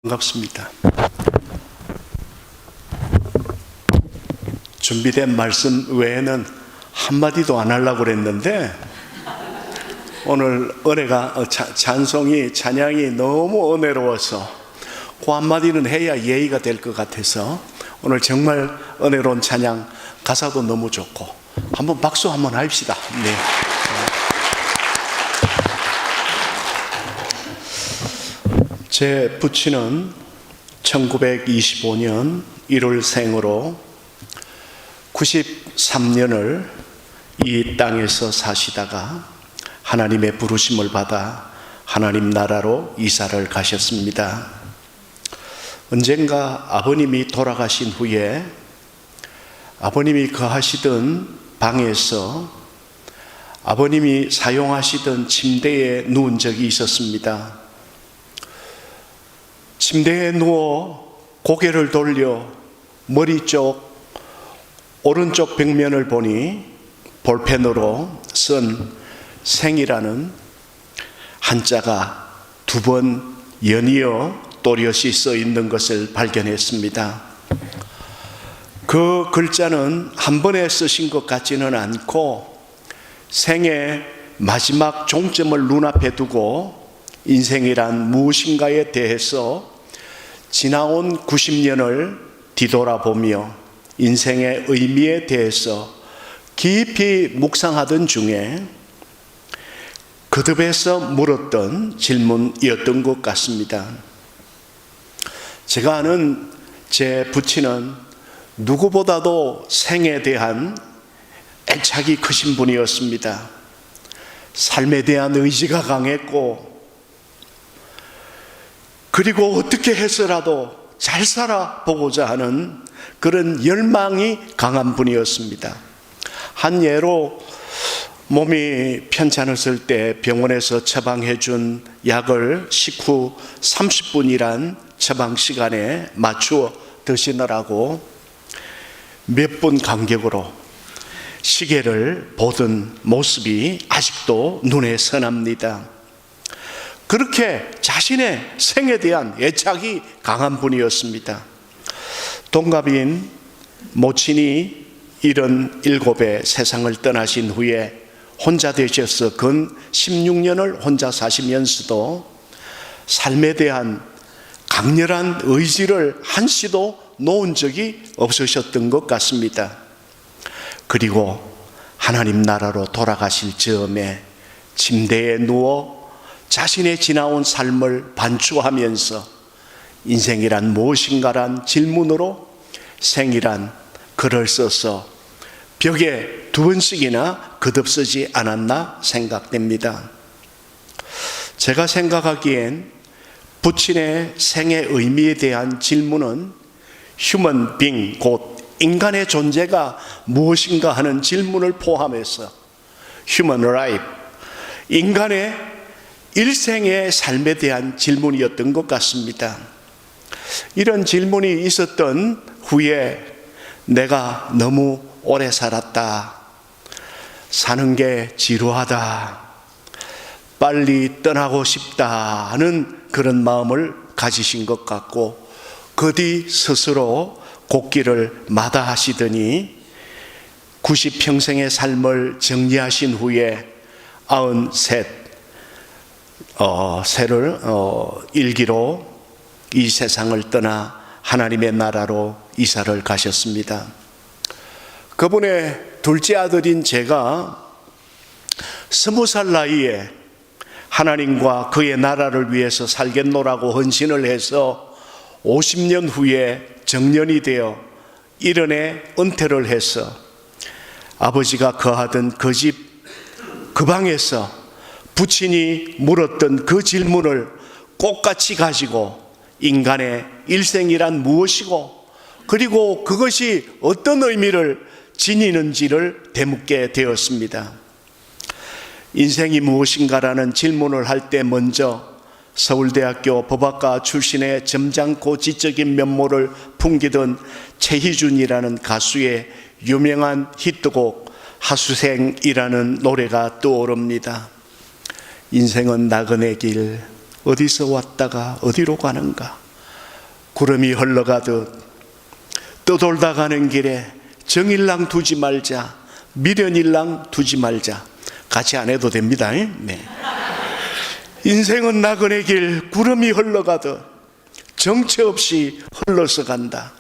반갑습니다. 준비된 말씀 외에는 한마디도 안 하려고 그랬는데 오늘 은혜가 찬양이 너무 은혜로워서 그 한마디는 해야 예의가 될 것 같아서 오늘 정말 은혜로운 찬양, 가사도 너무 좋고 한번 박수 한번 합시다. 네. 제 부친은 1925년 1월생으로 93년을 이 땅에서 사시다가 하나님의 부르심을 받아 하나님 나라로 이사를 가셨습니다. 언젠가 아버님이 돌아가신 후에 아버님이 거하시던 방에서 아버님이 사용하시던 침대에 누운 적이 있었습니다. 침대에 누워 고개를 돌려 머리 쪽 오른쪽 벽면을 보니 볼펜으로 쓴 생이라는 한자가 2번 연이어 또렷이 써 있는 것을 발견했습니다. 그 글자는 한 번에 쓰신 것 같지는 않고 생의 마지막 종점을 눈앞에 두고 인생이란 무엇인가에 대해서 지나온 90년을 뒤돌아보며 인생의 의미에 대해서 깊이 묵상하던 중에 거듭해서 물었던 질문이었던 것 같습니다. 제가 아는 제 부친은 누구보다도 생에 대한 애착이 크신 분이었습니다. 삶에 대한 의지가 강했고 그리고 어떻게 해서라도 잘 살아보고자 하는 그런 열망이 강한 분이었습니다. 한 예로 몸이 편찮았을 때 병원에서 처방해 준 약을 식후 30분이란 처방 시간에 맞추어 드시느라고 몇 분 간격으로 시계를 보던 모습이 아직도 눈에 선합니다. 그렇게 자신의 생에 대한 애착이 강한 분이었습니다. 동갑인 모친이 77에 세상을 떠나신 후에 혼자 되셔서 근 16년을 혼자 사시면서도 삶에 대한 강렬한 의지를 한시도 놓은 적이 없으셨던 것 같습니다. 그리고 하나님 나라로 돌아가실 즈음에 침대에 누워 자신의 지나온 삶을 반추하면서 인생이란 무엇인가란 질문으로 생이란 글을 써서 벽에 2번씩이나 거듭쓰지 않았나 생각됩니다. 제가 생각하기엔 부친의 생의 의미에 대한 질문은 휴먼 빙, 곧 인간의 존재가 무엇인가 하는 질문을 포함해서 휴먼 라이프, 인간의 일생의 삶에 대한 질문이었던 것 같습니다. 이런 질문이 있었던 후에 내가 너무 오래 살았다, 사는 게 지루하다, 빨리 떠나고 싶다 하는 그런 마음을 가지신 것 같고 그 뒤 스스로 곡기를 마다하시더니 90평생의 삶을 정리하신 후에 93세를 일기로 이 세상을 떠나 하나님의 나라로 이사를 가셨습니다. 그분의 둘째 아들인 제가 20살 나이에 하나님과 그의 나라를 위해서 살겠노라고 헌신을 해서 50년 후에 정년이 되어 일흔에 은퇴를 해서 아버지가 거하던 그 집, 그 방에서 부친이 물었던 그 질문을 똑같이 가지고 인간의 일생이란 무엇이고 그리고 그것이 어떤 의미를 지니는지를 되묻게 되었습니다. 인생이 무엇인가라는 질문을 할 때 먼저 서울대학교 법학과 출신의 점잖고 지적인 면모를 풍기던 최희준이라는 가수의 유명한 히트곡 하수생이라는 노래가 떠오릅니다. 인생은 나그네 길, 어디서 왔다가 어디로 가는가? 구름이 흘러가듯 떠돌다 가는 길에 정일랑 두지 말자, 미련일랑 두지 말자. 같이 안 해도 됩니다. 네. 인생은 나그네 길 구름이 흘러가듯 정체 없이 흘러서 간다.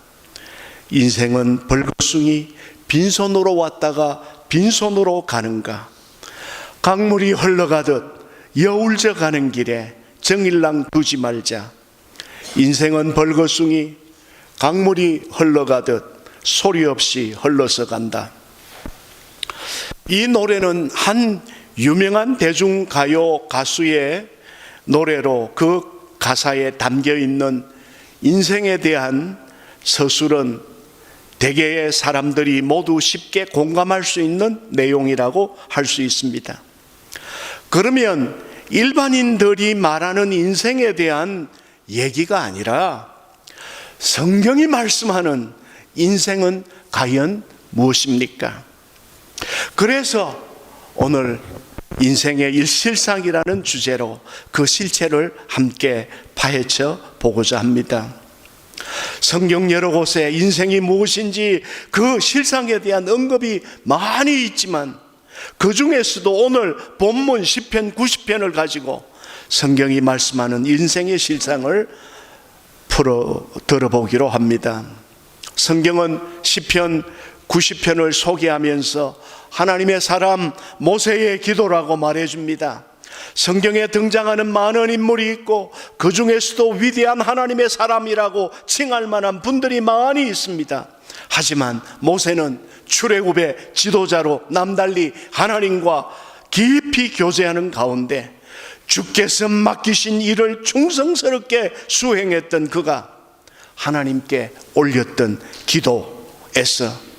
인생은 벌거숭이 빈손으로 왔다가 빈손으로 가는가. 강물이 흘러가듯 여울져 가는 길에 정일랑 두지 말자. 인생은 벌거숭이 강물이 흘러가듯 소리 없이 흘러서 간다. 이 노래는 한 유명한 대중가요 가수의 노래로 그 가사에 담겨 있는 인생에 대한 서술은 대개의 사람들이 모두 쉽게 공감할 수 있는 내용이라고 할 수 있습니다. 그러면 일반인들이 말하는 인생에 대한 얘기가 아니라 성경이 말씀하는 인생은 과연 무엇입니까? 그래서 오늘 인생의 일실상이라는 주제로 그 실체를 함께 파헤쳐 보고자 합니다. 성경 여러 곳에 인생이 무엇인지 그 실상에 대한 언급이 많이 있지만 그 중에서도 오늘 본문 시편 90편을 가지고 성경이 말씀하는 인생의 실상을 들어보기로 합니다. 성경은 시편 90편을 소개하면서 하나님의 사람 모세의 기도라고 말해줍니다. 성경에 등장하는 많은 인물이 있고 그 중에서도 위대한 하나님의 사람이라고 칭할 만한 분들이 많이 있습니다. 하지만 모세는 출애굽의 지도자로 남달리 하나님과 깊이 교제하는 가운데 주께서 맡기신 일을 충성스럽게 수행했던 그가 하나님께 올렸던 기도에서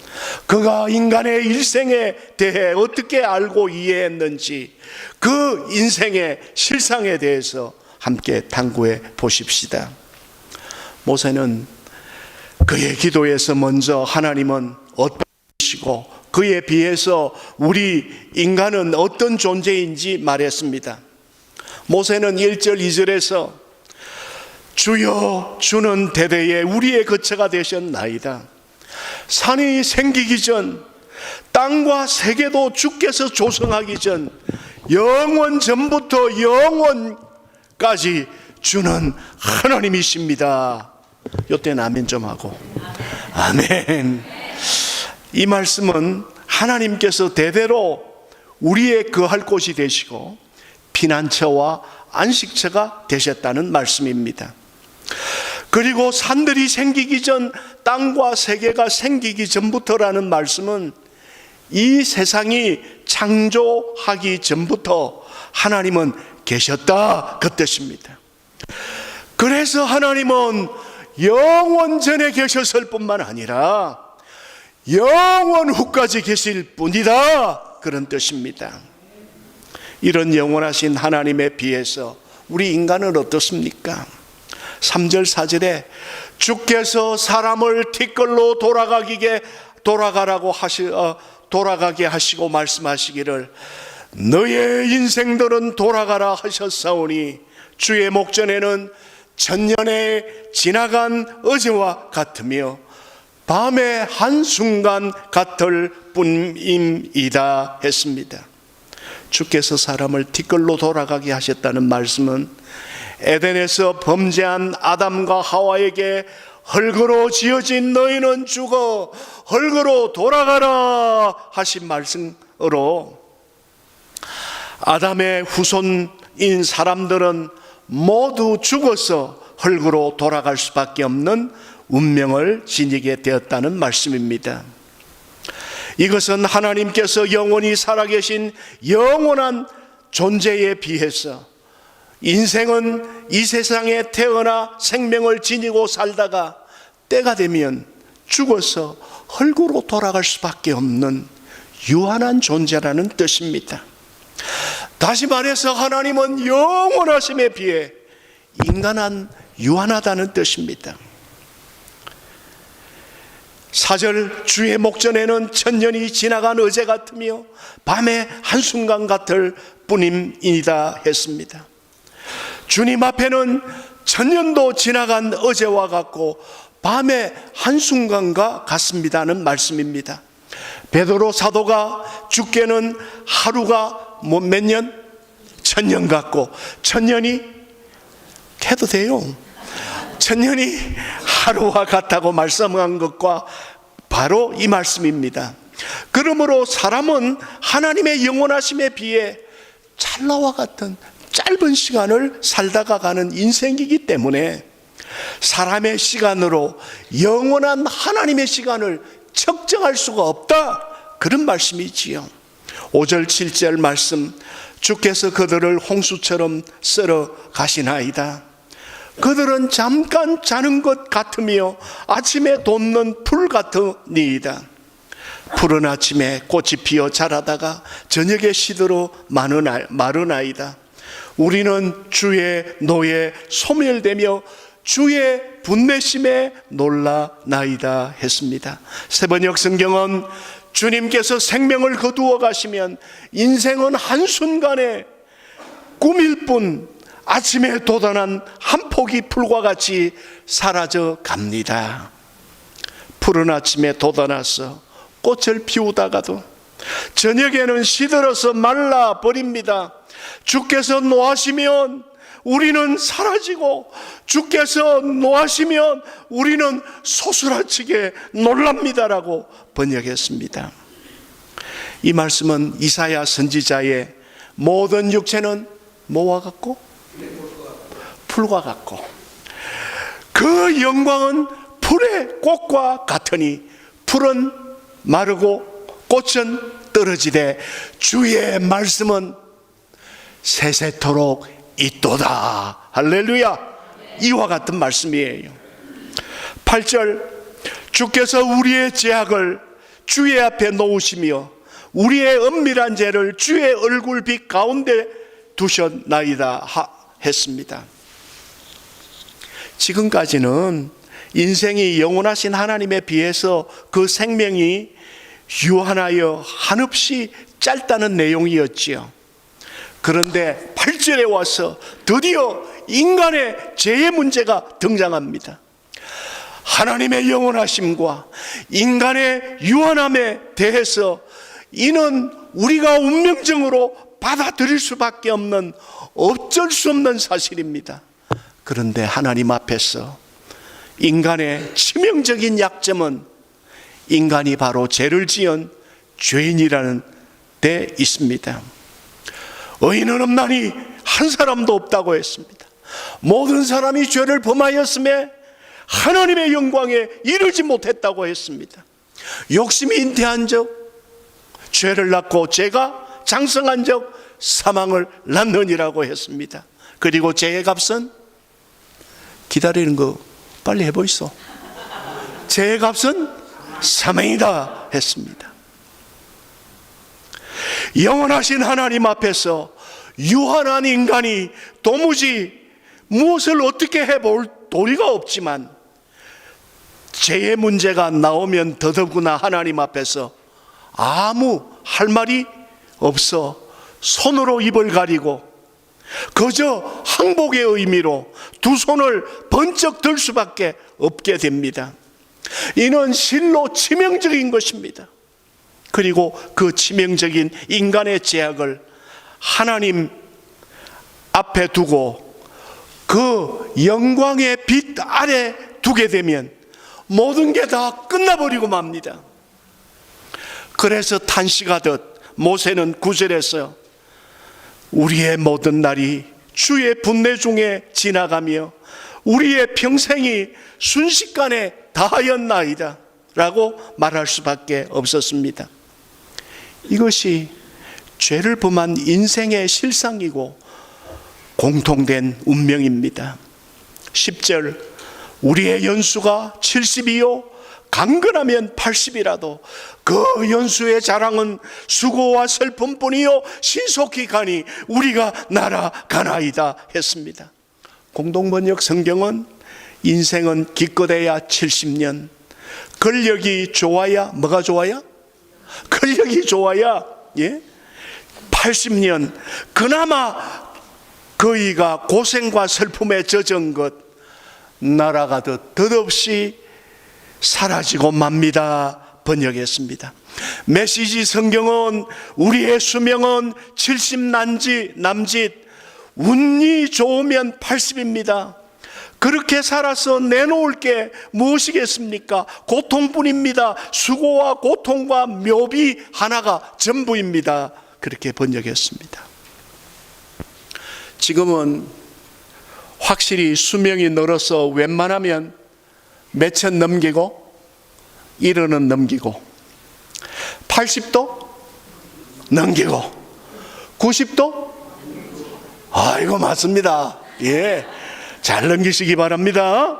그가 인간의 일생에 대해 어떻게 알고 이해했는지 그 인생의 실상에 대해서 함께 탐구해 보십시다. 모세는 그의 기도에서 먼저 하나님은 어떤 분이시고 그에 비해서 우리 인간은 어떤 존재인지 말했습니다. 모세는 1절 2절에서 주여 주는 대대에 우리의 거처가 되셨나이다. 산이 생기기 전 땅과 세계도 주께서 조성하기 전 영원 전부터 영원까지 주는 하나님이십니다. 이때는 아멘 좀 하고. 아멘. 이 말씀은 하나님께서 대대로 우리의 거할 곳이 되시고 피난처와 안식처가 되셨다는 말씀입니다. 그리고 산들이 생기기 전 땅과 세계가 생기기 전부터라는 말씀은 이 세상이 창조하기 전부터 하나님은 계셨다 그 뜻입니다. 그래서 하나님은 영원 전에 계셨을 뿐만 아니라 영원 후까지 계실 뿐이다 그런 뜻입니다. 이런 영원하신 하나님에 비해서 우리 인간은 어떻습니까? 3절 4절에 주께서 사람을 티끌로 돌아가게 하시고 말씀하시기를 너의 인생들은 돌아가라 하셨사오니 주의 목전에는 천년에 지나간 어제와 같으며 밤의 한순간 같을 뿐임이다 했습니다. 주께서 사람을 티끌로 돌아가게 하셨다는 말씀은 에덴에서 범죄한 아담과 하와에게 흙으로 지어진 너희는 죽어 흙으로 돌아가라 하신 말씀으로 아담의 후손인 사람들은 모두 죽어서 흙으로 돌아갈 수밖에 없는 운명을 지니게 되었다는 말씀입니다. 이것은 하나님께서 영원히 살아계신 영원한 존재에 비해서 인생은 이 세상에 태어나 생명을 지니고 살다가 때가 되면 죽어서 흙으로 돌아갈 수밖에 없는 유한한 존재라는 뜻입니다. 다시 말해서 하나님은 영원하심에 비해 인간은 유한하다는 뜻입니다. 4절 주의 목전에는 천년이 지나간 어제 같으며 밤의 한순간 같을 뿐임이다 했습니다. 주님 앞에는 천년도 지나간 어제와 같고 밤의 한순간과 같습니다는 말씀입니다. 베드로 사도가 주께는 하루가 몇 년? 1000년 같고 1000년이 해도 돼요. 1000년이 하루와 같다고 말씀한 것과 바로 이 말씀입니다. 그러므로 사람은 하나님의 영원하심에 비해 찰나와 같은 짧은 시간을 살다가 가는 인생이기 때문에 사람의 시간으로 영원한 하나님의 시간을 측정할 수가 없다, 그런 말씀이지요. 5절 7절 말씀, 주께서 그들을 홍수처럼 썰어 가시나이다. 그들은 잠깐 자는 것 같으며 아침에 돋는 풀 같으니이다. 푸른 아침에 꽃이 피어 자라다가 저녁에 시들어 마르나이다. 우리는 주의 노에 소멸되며 주의 분내심에 놀라나이다 했습니다. 새번역 성경은 주님께서 생명을 거두어 가시면 인생은 한순간에 꿈일 뿐 아침에 돋아난 한 포기 풀과 같이 사라져 갑니다. 푸른 아침에 돋아나서 꽃을 피우다가도 저녁에는 시들어서 말라버립니다. 주께서 노하시면 우리는 사라지고 주께서 노하시면 우리는 소스라치게 놀랍니다라고 번역했습니다. 이 말씀은 이사야 선지자의 모든 육체는 뭐와 같고? 풀과 같고 그 영광은 풀의 꽃과 같으니 풀은 마르고 꽃은 떨어지되 주의 말씀은 세세토록 있도다. 할렐루야. 이와 같은 말씀이에요. 8절, 주께서 우리의 죄악을 주의 앞에 놓으시며 우리의 은밀한 죄를 주의 얼굴빛 가운데 두셨나이다 했습니다. 지금까지는 인생이 영원하신 하나님에 비해서 그 생명이 유한하여 한없이 짧다는 내용이었지요. 그런데 8절에 와서 드디어 인간의 죄의 문제가 등장합니다. 하나님의 영원하심과 인간의 유한함에 대해서 이는 우리가 운명적으로 받아들일 수밖에 없는 어쩔 수 없는 사실입니다. 그런데 하나님 앞에서 인간의 치명적인 약점은 인간이 바로 죄를 지은 죄인이라는 데 있습니다. 의인은 없나니 한 사람도 없다고 했습니다. 모든 사람이 죄를 범하였음에 하나님의 영광에 이르지 못했다고 했습니다. 욕심이 잉태한 적 죄를 낳고 죄가 장성한 적 사망을 낳느니라고 했습니다. 그리고 죄의 값은 기다리는 거 빨리 해보이소. 죄의 값은 사망이다 했습니다. 영원하신 하나님 앞에서 유한한 인간이 도무지 무엇을 어떻게 해볼 도리가 없지만 죄의 문제가 나오면 더더구나 하나님 앞에서 아무 할 말이 없어 손으로 입을 가리고 그저 항복의 의미로 두 손을 번쩍 들 수밖에 없게 됩니다. 이는 실로 치명적인 것입니다. 그리고 그 치명적인 인간의 죄악을 하나님 앞에 두고 그 영광의 빛 아래 두게 되면 모든 게 다 끝나버리고 맙니다. 그래서 탄식하듯 모세는 9절에서 우리의 모든 날이 주의 분내 중에 지나가며 우리의 평생이 순식간에 다하였나이다 라고 말할 수밖에 없었습니다. 이것이 죄를 범한 인생의 실상이고 공통된 운명입니다. 10절, 우리의 연수가 70이요 강건하면 80이라도 그 연수의 자랑은 수고와 슬픔뿐이요 신속히 가니 우리가 날아가나이다 했습니다. 공동번역 성경은 인생은 기껏해야 70년, 근력이 좋아야 뭐가 좋아야? 근력이 좋아야 80년, 그나마 그이가 고생과 슬픔에 젖은 것 날아가듯 덧없이 사라지고 맙니다. 번역했습니다. 메시지 성경은 우리의 수명은 70 남짓, 운이 좋으면 80입니다. 그렇게 살아서 내놓을 게 무엇이겠습니까? 고통뿐입니다. 수고와 고통과 묘비 하나가 전부입니다. 그렇게 번역했습니다. 지금은 확실히 수명이 늘어서 웬만하면 몇천 넘기고 1년은 넘기고 80도 넘기고 90도 아이고 맞습니다. 예, 잘 넘기시기 바랍니다.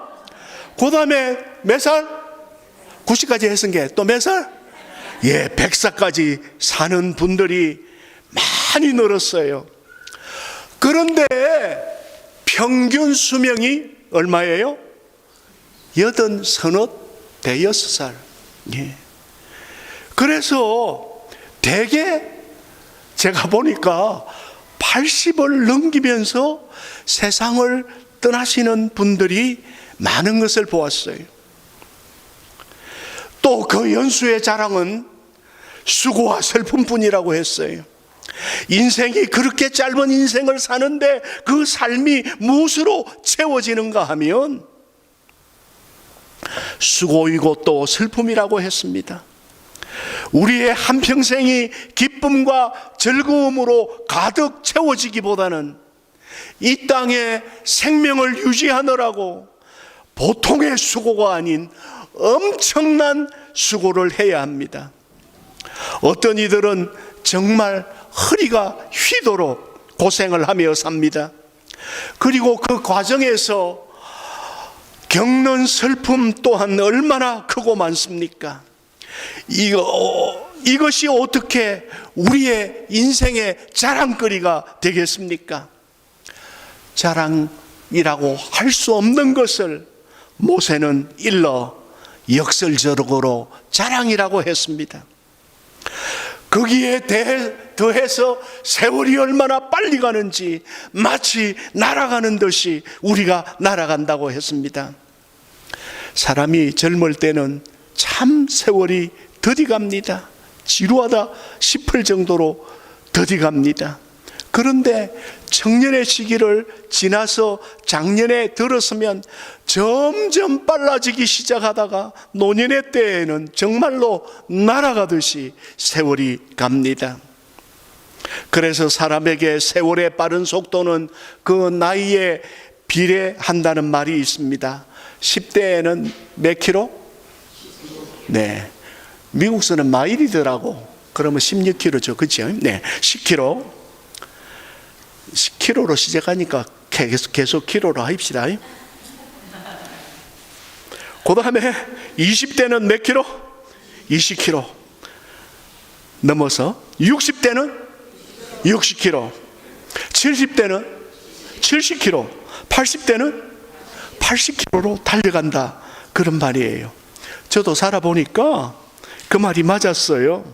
그 다음에 몇 살? 90까지 했은 게 또 몇 살? 예, 100살까지 사는 분들이 많이 늘었어요. 그런데 평균 수명이 얼마예요? 80, 대여섯 살. 예. 그래서 대개 제가 보니까 80을 넘기면서 세상을 떠나시는 분들이 많은 것을 보았어요. 또 그 연수의 자랑은 수고와 슬픔뿐이라고 했어요. 인생이 그렇게 짧은 인생을 사는데 그 삶이 무엇으로 채워지는가 하면 수고이고 또 슬픔이라고 했습니다. 우리의 한평생이 기쁨과 즐거움으로 가득 채워지기보다는 이 땅에 생명을 유지하느라고 보통의 수고가 아닌 엄청난 수고를 해야 합니다. 어떤 이들은 정말 허리가 휘도록 고생을 하며 삽니다. 그리고 그 과정에서 겪는 슬픔 또한 얼마나 크고 많습니까? 이것이 어떻게 우리의 인생의 자랑거리가 되겠습니까? 자랑이라고 할 수 없는 것을 모세는 일러 역설적으로 자랑이라고 했습니다. 거기에 더해서 세월이 얼마나 빨리 가는지 마치 날아가는 듯이 우리가 날아간다고 했습니다. 사람이 젊을 때는 참 세월이 더디 갑니다. 지루하다 싶을 정도로 더디 갑니다. 그런데 청년의 시기를 지나서 장년에 들어서면 점점 빨라지기 시작하다가 노년의 때에는 정말로 날아가듯이 세월이 갑니다. 그래서 사람에게 세월의 빠른 속도는 그 나이에 비례한다는 말이 있습니다. 10대에는 몇 킬로? 네, 미국서는 마일이더라고. 그러면 16킬로죠, 그렇죠? 네, 10킬로. 10킬로로 시작하니까 계속 킬로로 합시다. 그 다음에 20대는 몇 킬로? 20킬로 넘어서 60대는 60킬로, 70대는 70킬로, 80대는 80킬로로 달려간다, 그런 말이에요. 저도 살아보니까 그 말이 맞았어요.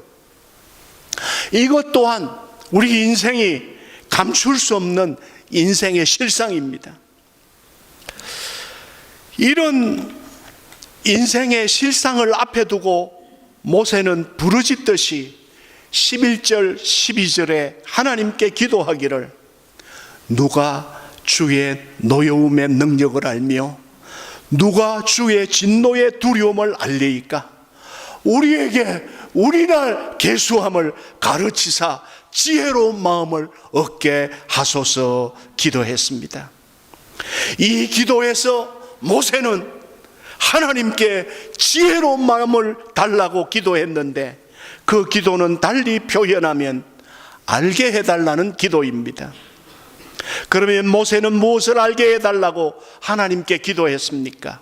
이것 또한 우리 인생이 감출 수 없는 인생의 실상입니다. 이런 인생의 실상을 앞에 두고 모세는 부르짖듯이 11절 12절에 하나님께 기도하기를, 누가 주의 노여움의 능력을 알며 누가 주의 진노의 두려움을 알리이까? 우리에게 우리날 계수함을 가르치사 지혜로운 마음을 얻게 하소서 기도했습니다. 이 기도에서 모세는 하나님께 지혜로운 마음을 달라고 기도했는데, 그 기도는 달리 표현하면 알게 해달라는 기도입니다. 그러면 모세는 무엇을 알게 해달라고 하나님께 기도했습니까?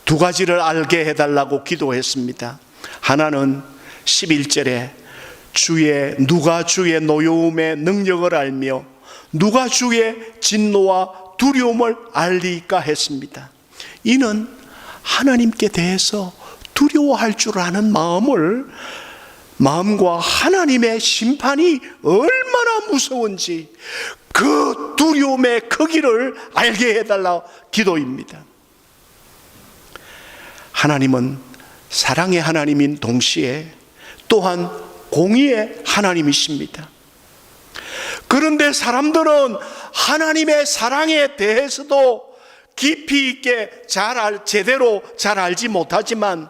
두 가지를 알게 해달라고 기도했습니다. 하나는 11절에 누가 주의 노여움의 능력을 알며 누가 주의 진노와 두려움을 알리까 했습니다. 이는 하나님께 대해서 두려워할 줄 아는 마음과 하나님의 심판이 얼마나 무서운지, 그 두려움의 크기를 알게 해달라 기도입니다. 하나님은 사랑의 하나님인 동시에 또한 공의의 하나님이십니다. 그런데 사람들은 하나님의 사랑에 대해서도 깊이 있게 제대로 잘 알지 못하지만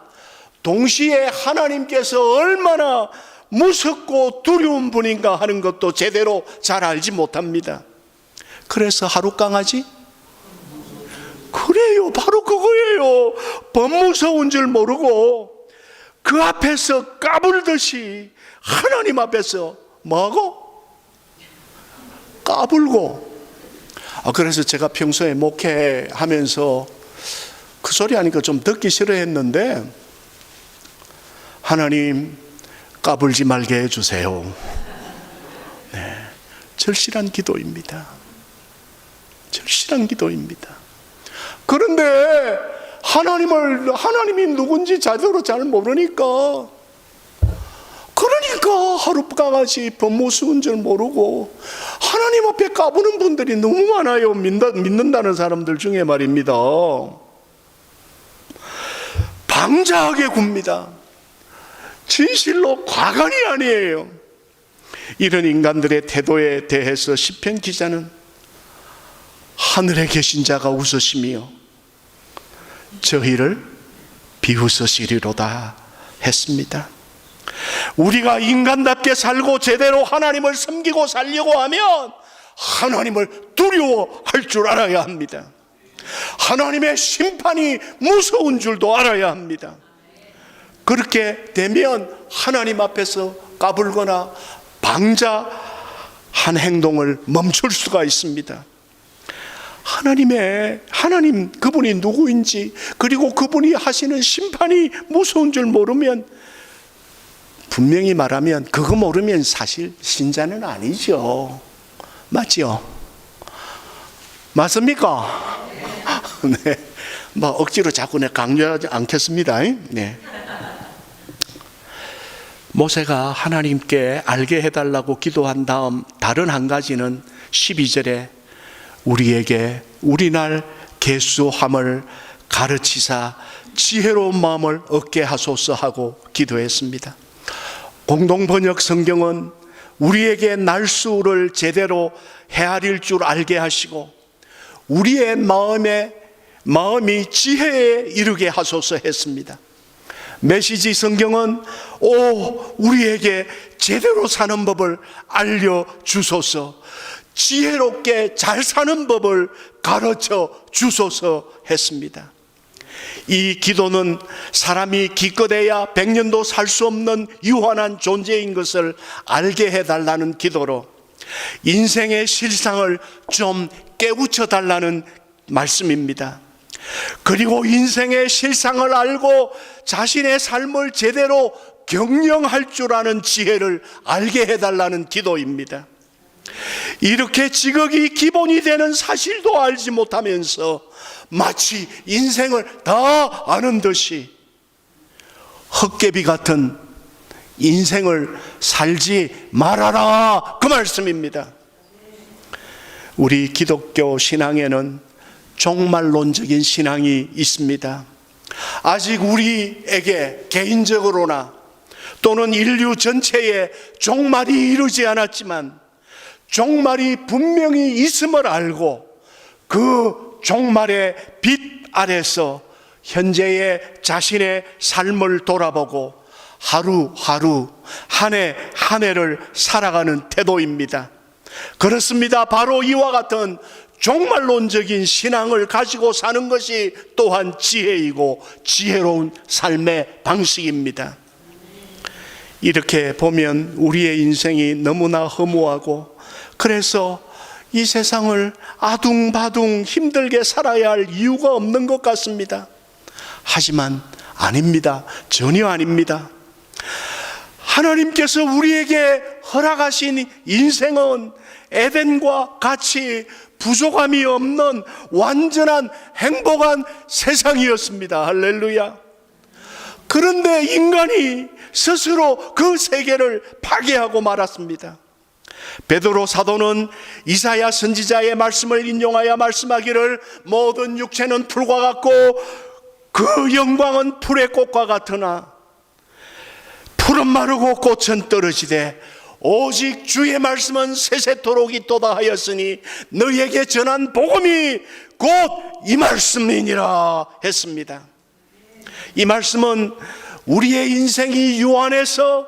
동시에 하나님께서 얼마나 무섭고 두려운 분인가 하는 것도 제대로 잘 알지 못합니다. 그래서 하룻강아지? 그래요, 바로 그거예요. 범무서운 줄 모르고 그 앞에서 까불듯이 하나님 앞에서 뭐하고? 까불고. 그래서 제가 평소에 목회하면서 그 소리 하니까 좀 듣기 싫어했는데, 하나님 까불지 말게 해주세요. 네, 절실한 기도입니다. 절실한 기도입니다. 그런데 하나님이 누군지 제대로 잘 모르니까, 그러니까 하룻강아지 범무수인 줄 모르고 하나님 앞에 까부는 분들이 너무 많아요. 믿는다는 사람들 중에 말입니다. 방자하게 굽니다. 진실로 과간이 아니에요. 이런 인간들의 태도에 대해서 시편 기자는 하늘에 계신 자가 웃으시며 저희를 비웃으시리로다 했습니다. 우리가 인간답게 살고 제대로 하나님을 섬기고 살려고 하면 하나님을 두려워할 줄 알아야 합니다. 하나님의 심판이 무서운 줄도 알아야 합니다. 그렇게 되면 하나님 앞에서 까불거나 방자한 행동을 멈출 수가 있습니다. 하나님 그분이 누구인지, 그리고 그분이 하시는 심판이 무서운 줄 모르면, 분명히 말하면 그거 모르면 사실 신자는 아니죠. 맞죠? 맞습니까? 네. 뭐 억지로 자꾸 강조하지 않겠습니다. 네. 모세가 하나님께 알게 해달라고 기도한 다음 다른 한 가지는 12절에 우리에게 우리날 계수함을 가르치사 지혜로운 마음을 얻게 하소서 하고 기도했습니다. 공동번역 성경은 우리에게 날수를 제대로 헤아릴 줄 알게 하시고 우리의 마음이 지혜에 이르게 하소서 했습니다. 메시지 성경은 우리에게 제대로 사는 법을 알려주소서, 지혜롭게 잘 사는 법을 가르쳐 주소서 했습니다. 이 기도는 사람이 기껏해야 100년도 살 수 없는 유한한 존재인 것을 알게 해달라는 기도로 인생의 실상을 좀 깨우쳐 달라는 말씀입니다. 그리고 인생의 실상을 알고 자신의 삶을 제대로 경영할 줄 아는 지혜를 알게 해달라는 기도입니다. 이렇게 지극히 기본이 되는 사실도 알지 못하면서 마치 인생을 다 아는 듯이 헛개비 같은 인생을 살지 말아라, 그 말씀입니다. 우리 기독교 신앙에는 종말론적인 신앙이 있습니다. 아직 우리에게 개인적으로나 또는 인류 전체에 종말이 이루지 않았지만 종말이 분명히 있음을 알고 그 종말의 빛 아래서 현재의 자신의 삶을 돌아보고 하루하루 한 해 한 해를 살아가는 태도입니다. 그렇습니다. 바로 이와 같은 종말론적인 신앙을 가지고 사는 것이 또한 지혜이고 지혜로운 삶의 방식입니다. 이렇게 보면 우리의 인생이 너무나 허무하고, 그래서 이 세상을 아둥바둥 힘들게 살아야 할 이유가 없는 것 같습니다. 하지만 아닙니다. 전혀 아닙니다. 하나님께서 우리에게 허락하신 인생은 에덴과 같이 부족함이 없는 완전한 행복한 세상이었습니다. 할렐루야. 그런데 인간이 스스로 그 세계를 파괴하고 말았습니다. 베드로 사도는 이사야 선지자의 말씀을 인용하여 말씀하기를 모든 육체는 풀과 같고 그 영광은 풀의 꽃과 같으나 풀은 마르고 꽃은 떨어지되 오직 주의 말씀은 세세토록 있도다 하였으니 너희에게 전한 복음이 곧 이 말씀이니라 했습니다. 이 말씀은 우리의 인생이 유한해서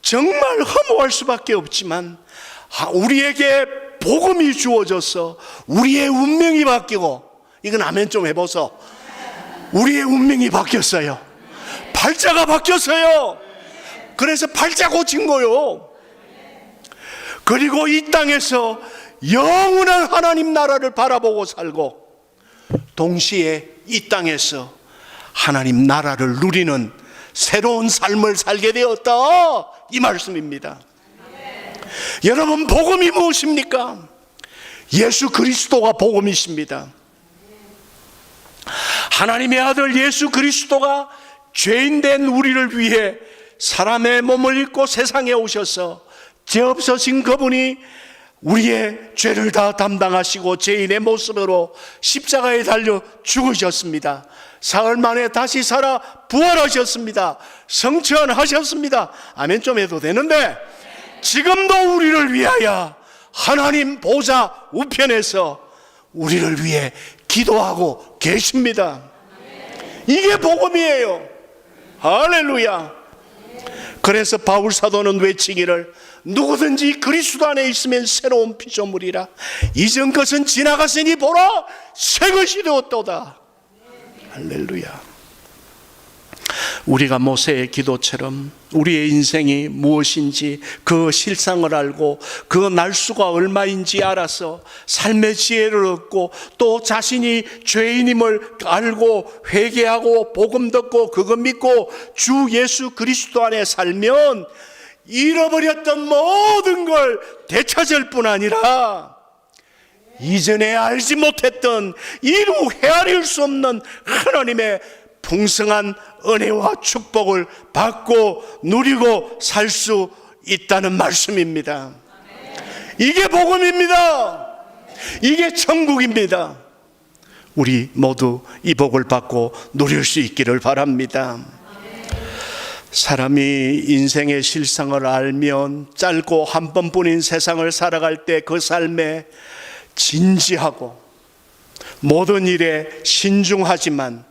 정말 허무할 수밖에 없지만 우리에게 복음이 주어져서 우리의 운명이 바뀌고, 이건 아멘 좀 해보소. 우리의 운명이 바뀌었어요. 팔자가 바뀌었어요. 그래서 팔자 고친 거요. 그리고 이 땅에서 영원한 하나님 나라를 바라보고 살고, 동시에 이 땅에서 하나님 나라를 누리는 새로운 삶을 살게 되었다, 이 말씀입니다. 여러분, 복음이 무엇입니까? 예수 그리스도가 복음이십니다. 하나님의 아들 예수 그리스도가 죄인된 우리를 위해 사람의 몸을 입고 세상에 오셔서 죄 없으신 그분이 우리의 죄를 다 담당하시고 죄인의 모습으로 십자가에 달려 죽으셨습니다. 사흘 만에 다시 살아 부활하셨습니다. 성천하셨습니다. 아멘 좀 해도 되는데, 지금도 우리를 위하여 하나님 보좌 우편에서 우리를 위해 기도하고 계십니다. 이게 복음이에요. 할렐루야. 그래서 바울 사도는 외치기를 누구든지 그리스도 안에 있으면 새로운 피조물이라. 이전 것은 지나갔으니 보라 새 것이 되었도다. 할렐루야. 우리가 모세의 기도처럼 우리의 인생이 무엇인지 그 실상을 알고 그 날수가 얼마인지 알아서 삶의 지혜를 얻고 또 자신이 죄인임을 알고 회개하고 복음 듣고 그거 믿고 주 예수 그리스도 안에 살면 잃어버렸던 모든 걸 되찾을 뿐 아니라 이전에 알지 못했던 이루 헤아릴 수 없는 하나님의 풍성한 은혜와 축복을 받고 누리고 살 수 있다는 말씀입니다. 이게 복음입니다. 이게 천국입니다. 우리 모두 이 복을 받고 누릴 수 있기를 바랍니다. 사람이 인생의 실상을 알면 짧고 한 번뿐인 세상을 살아갈 때 그 삶에 진지하고 모든 일에 신중하지만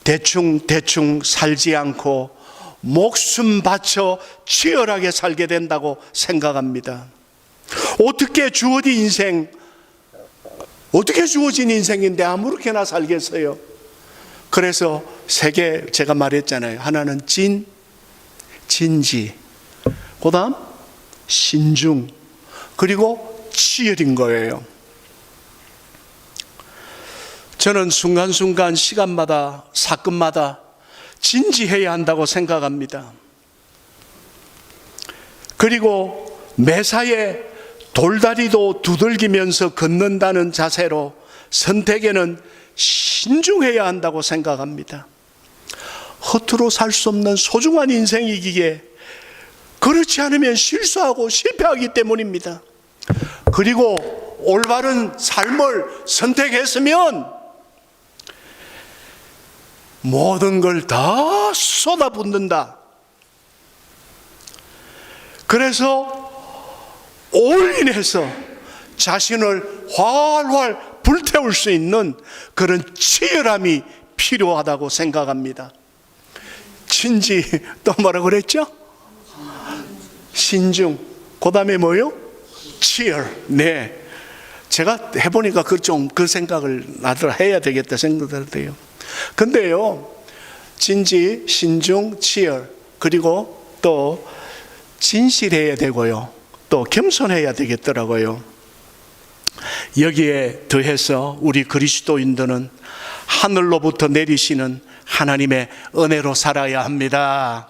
대충 살지 않고 목숨 바쳐 치열하게 살게 된다고 생각합니다. 어떻게 주어진 인생인데 아무렇게나 살겠어요? 그래서 세 개 제가 말했잖아요. 하나는 진지, 그 다음 신중, 그리고 치열인 거예요. 저는 순간순간 시간마다 사건마다 진지해야 한다고 생각합니다. 그리고 매사에 돌다리도 두들기면서 걷는다는 자세로 선택에는 신중해야 한다고 생각합니다. 허투루 살 수 없는 소중한 인생이기에 그렇지 않으면 실수하고 실패하기 때문입니다. 그리고 올바른 삶을 선택했으면 모든 걸 다 쏟아붓는다. 그래서 올인해서 자신을 활활 불태울 수 있는 그런 치열함이 필요하다고 생각합니다. 진지, 또 뭐라고 그랬죠? 신중, 그 다음에 뭐요? 치열. 네, 제가 해보니까 그 생각을 나도 해야 되겠다 생각돼요. 근데요, 진지, 신중, 치열, 그리고 또 진실해야 되고요, 또 겸손해야 되겠더라고요. 여기에 더해서 우리 그리스도인들은 하늘로부터 내리시는 하나님의 은혜로 살아야 합니다.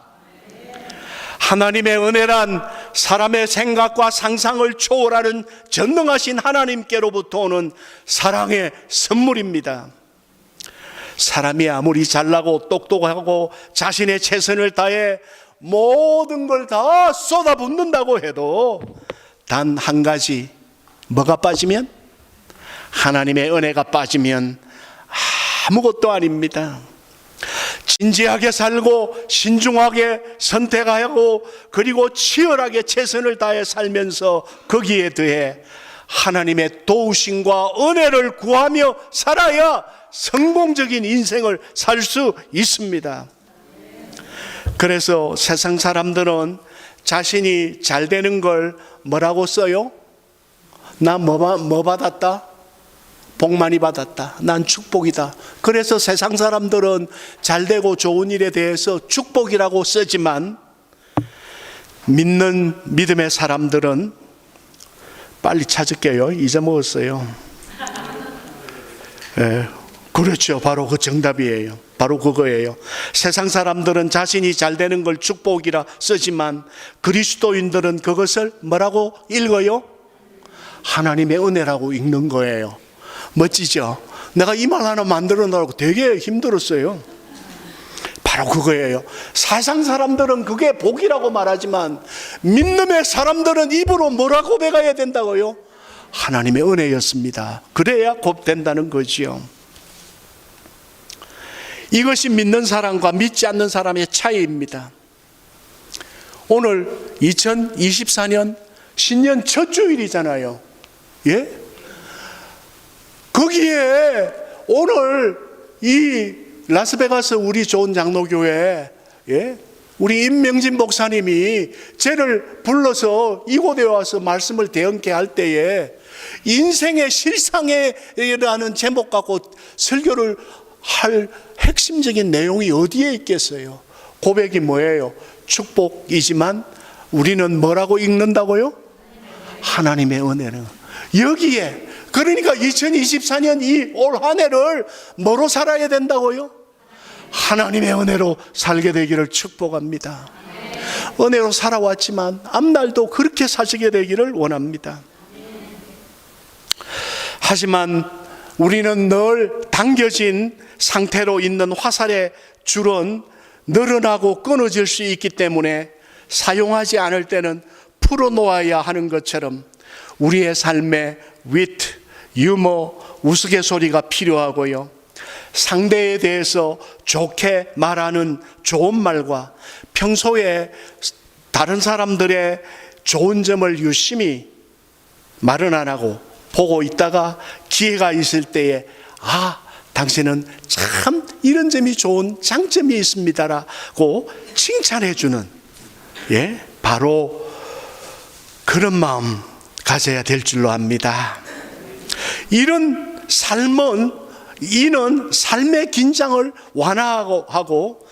하나님의 은혜란 사람의 생각과 상상을 초월하는 전능하신 하나님께로부터 오는 사랑의 선물입니다. 사람이 아무리 잘나고 똑똑하고 자신의 최선을 다해 모든 걸 다 쏟아붓는다고 해도 단 한 가지, 뭐가 빠지면? 하나님의 은혜가 빠지면 아무것도 아닙니다. 진지하게 살고 신중하게 선택하고 그리고 치열하게 최선을 다해 살면서 거기에 더해 하나님의 도우심과 은혜를 구하며 살아야 성공적인 인생을 살 수 있습니다. 그래서 세상 사람들은 자신이 잘 되는 걸 뭐라고 써요? 나 뭐 받았다? 복 많이 받았다. 난 축복이다. 그래서 세상 사람들은 잘 되고 좋은 일에 대해서 축복이라고 쓰지만 믿는 믿음의 사람들은 빨리 찾을게요. 잊어먹었어요. 네, 그렇죠. 바로 그 정답이에요. 바로 그거예요. 세상 사람들은 자신이 잘 되는 걸 축복이라 쓰지만 그리스도인들은 그것을 뭐라고 읽어요? 하나님의 은혜라고 읽는 거예요. 멋지죠? 내가 이 말 하나 만들어 놓으라고 되게 힘들었어요. 바로 그거예요. 세상 사람들은 그게 복이라고 말하지만 믿음의 사람들은 입으로 뭐라고 고백해야 된다고요? 하나님의 은혜였습니다. 그래야 곧 된다는 거지요. 이것이 믿는 사람과 믿지 않는 사람의 차이입니다. 오늘 2024년 신년 첫 주일이잖아요. 예? 거기에 오늘 이 라스베가스 우리 좋은 장로교회 우리 임명진 목사님이 쟤를 불러서 이곳에 와서 말씀을 대언케 할 때에 인생의 실상이라는 제목 갖고 설교를 할 핵심적인 내용이 어디에 있겠어요? 고백이 뭐예요? 축복이지만 우리는 뭐라고 읽는다고요? 하나님의 은혜는 여기에. 그러니까 2024년 이 올 한 해를 뭐로 살아야 된다고요? 하나님의 은혜로 살게 되기를 축복합니다. 은혜로 살아왔지만 앞날도 그렇게 사시게 되기를 원합니다. 하지만 우리는 늘 당겨진 상태로 있는 화살의 줄은 늘어나고 끊어질 수 있기 때문에 사용하지 않을 때는 풀어놓아야 하는 것처럼 우리의 삶에 위트, 유머, 우스갯소리가 필요하고요. 상대에 대해서 좋게 말하는 좋은 말과 평소에 다른 사람들의 좋은 점을 유심히 말은 안 하고 보고 있다가 기회가 있을 때에 당신은 참 이런 점이 좋은 장점이 있습니다라고 칭찬해 주는 바로 그런 마음 가져야 될 줄로 압니다. 이런 삶은 이는 삶의 긴장을 완화하고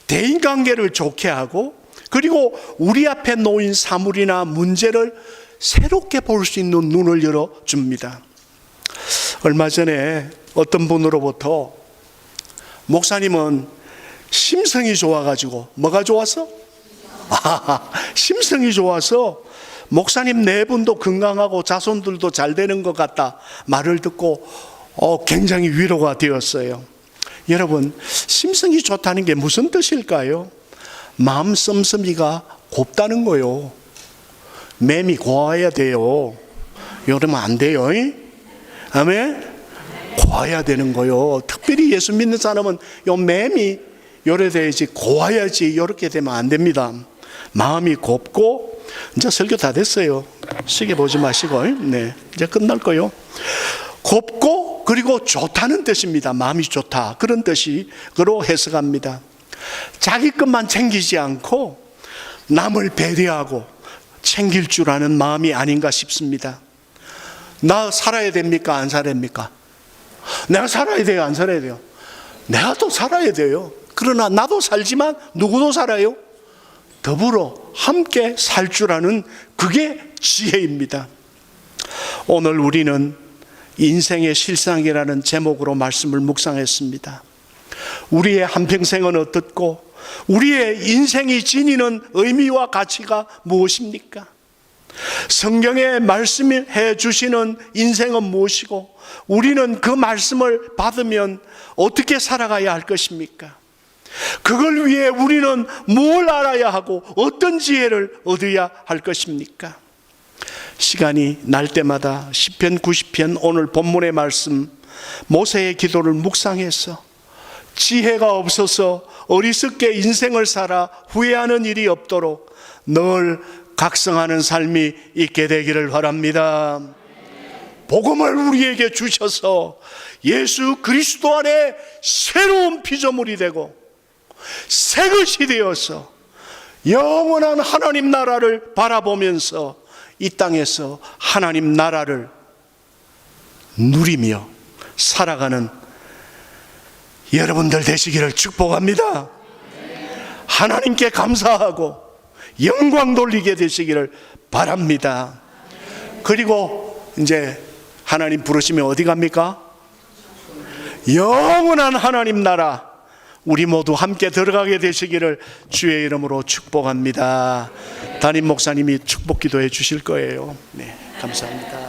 대인관계를 좋게 하고 그리고 우리 앞에 놓인 사물이나 문제를 새롭게 볼 수 있는 눈을 열어줍니다. 얼마 전에 어떤 분으로부터 목사님은 심성이 좋아가지고 뭐가 좋아서? 심성이 좋아서 목사님 네 분도 건강하고 자손들도 잘 되는 것 같다 말을 듣고 굉장히 위로가 되었어요. 여러분, 심성이 좋다는 게 무슨 뜻일까요? 마음 씀씀이가 곱다는 거요. 맴이 고와야 돼요. 이러면 안 돼요. 아멘? 고와야 되는 거요. 특별히 예수 믿는 사람은 요 맴이 요래 돼야지, 고와야지 이렇게 되면 안 됩니다. 마음이 곱고, 이제 설교 다 됐어요. 시계 보지 마시고, 네, 이제 끝날 거요. 곱고 그리고 좋다는 뜻입니다. 마음이 좋다, 그런 뜻으로 해석합니다. 자기 것만 챙기지 않고 남을 배려하고 챙길 줄 아는 마음이 아닌가 싶습니다. 나 살아야 됩니까? 안 살아야 됩니까? 내가 살아야 돼요? 안 살아야 돼요? 내가 또 살아야 돼요. 그러나 나도 살지만 누구도 살아요? 더불어 함께 살 줄 아는 그게 지혜입니다. 오늘 우리는 인생의 실상이라는 제목으로 말씀을 묵상했습니다. 우리의 한평생은 어떻고 우리의 인생이 지니는 의미와 가치가 무엇입니까? 성경에 말씀해 주시는 인생은 무엇이고 우리는 그 말씀을 받으면 어떻게 살아가야 할 것입니까? 그걸 위해 우리는 뭘 알아야 하고 어떤 지혜를 얻어야 할 것입니까? 시간이 날 때마다 시편 90편 오늘 본문의 말씀 모세의 기도를 묵상해서 지혜가 없어서 어리석게 인생을 살아 후회하는 일이 없도록 늘 각성하는 삶이 있게 되기를 바랍니다. 복음을 우리에게 주셔서 예수 그리스도 안에 새로운 피조물이 되고 새 것이 되어서 영원한 하나님 나라를 바라보면서 이 땅에서 하나님 나라를 누리며 살아가는 여러분들 되시기를 축복합니다. 하나님께 감사하고 영광 돌리게 되시기를 바랍니다. 그리고 이제 하나님 부르시면 어디 갑니까? 영원한 하나님 나라 우리 모두 함께 들어가게 되시기를 주의 이름으로 축복합니다. 담임 목사님이 축복 기도해 주실 거예요. 네, 감사합니다.